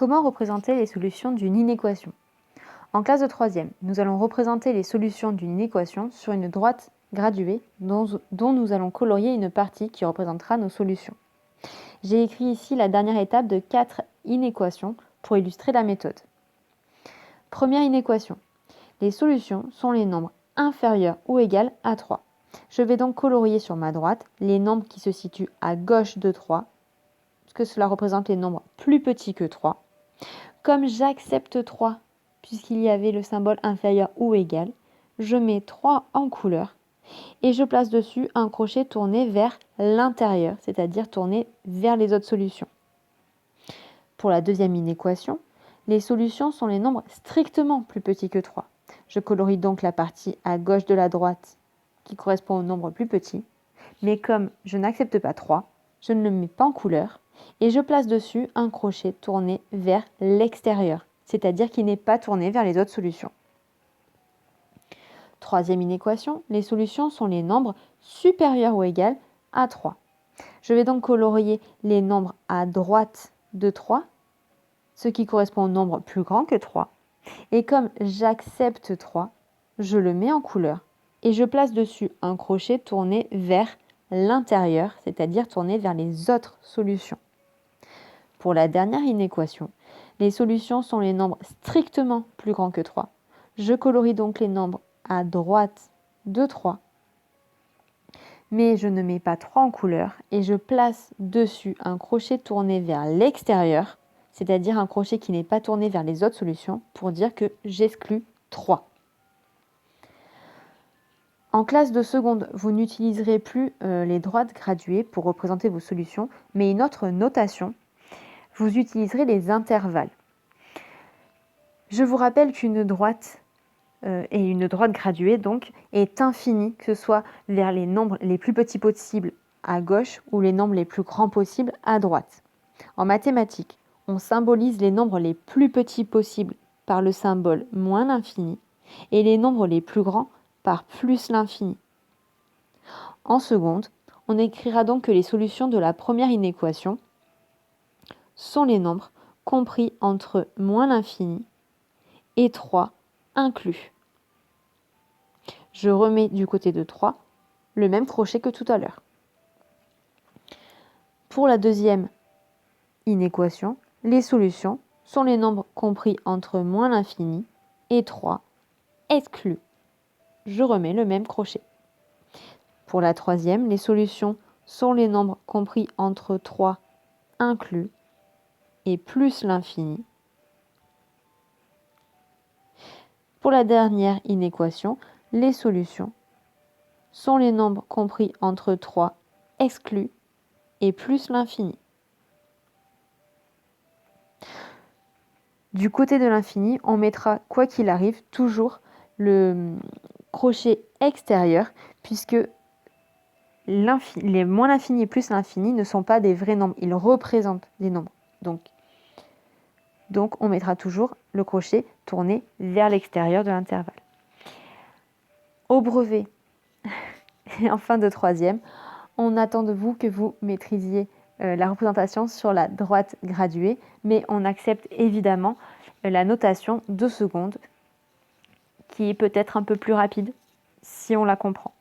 Comment représenter les solutions d'une inéquation? En classe de troisième, nous allons représenter les solutions d'une inéquation sur une droite graduée dont nous allons colorier une partie qui représentera nos solutions. J'ai écrit ici la dernière étape de 4 inéquations pour illustrer la méthode. Première inéquation. Les solutions sont les nombres inférieurs ou égaux à 3. Je vais donc colorier sur ma droite les nombres qui se situent à gauche de 3, puisque cela représente les nombres plus petits que 3. Comme j'accepte 3, puisqu'il y avait le symbole inférieur ou égal, je mets 3 en couleur et je place dessus un crochet tourné vers l'intérieur, c'est-à-dire tourné vers les autres solutions. Pour la deuxième inéquation, les solutions sont les nombres strictement plus petits que 3. Je colorie donc la partie à gauche de la droite qui correspond au nombre plus petit, mais comme je n'accepte pas 3, je ne le mets pas en couleur et je place dessus un crochet tourné vers l'extérieur, c'est-à-dire qu'il n'est pas tourné vers les autres solutions. Troisième inéquation, les solutions sont les nombres supérieurs ou égaux à 3. Je vais donc colorier les nombres à droite de 3, ce qui correspond au nombre plus grand que 3. Et comme j'accepte 3, je le mets en couleur et je place dessus un crochet tourné vers l'intérieur, c'est-à-dire tourné vers les autres solutions. Pour la dernière inéquation, les solutions sont les nombres strictement plus grands que 3. Je colorie donc les nombres à droite de 3, mais je ne mets pas 3 en couleur et je place dessus un crochet tourné vers l'extérieur, c'est-à-dire un crochet qui n'est pas tourné vers les autres solutions pour dire que j'exclus 3. En classe de seconde, vous n'utiliserez plus les droites graduées pour représenter vos solutions, mais une autre notation, vous utiliserez les intervalles. Je vous rappelle qu'une droite et une droite graduée donc est infinie, que ce soit vers les nombres les plus petits possibles à gauche ou les nombres les plus grands possibles à droite. En mathématiques, on symbolise les nombres les plus petits possibles par le symbole moins l'infini et les nombres les plus grands par plus l'infini. En seconde, on écrira donc que les solutions de la première inéquation sont les nombres compris entre moins l'infini et 3 inclus. Je remets du côté de 3 le même crochet que tout à l'heure. Pour la deuxième inéquation, les solutions sont les nombres compris entre moins l'infini et 3 exclus. Je remets le même crochet. Pour la troisième, les solutions sont les nombres compris entre 3 inclus et plus l'infini. Pour la dernière inéquation, les solutions sont les nombres compris entre 3 exclus et plus l'infini. Du côté de l'infini, on mettra, quoi qu'il arrive, toujours le crochet extérieur, puisque les moins l'infini et plus l'infini ne sont pas des vrais nombres, ils représentent des nombres. Donc on mettra toujours le crochet tourné vers l'extérieur de l'intervalle. Au brevet et en fin de troisième, on attend de vous que vous maîtrisiez la représentation sur la droite graduée, mais on accepte évidemment la notation de seconde, qui est peut-être un peu plus rapide si on la comprend.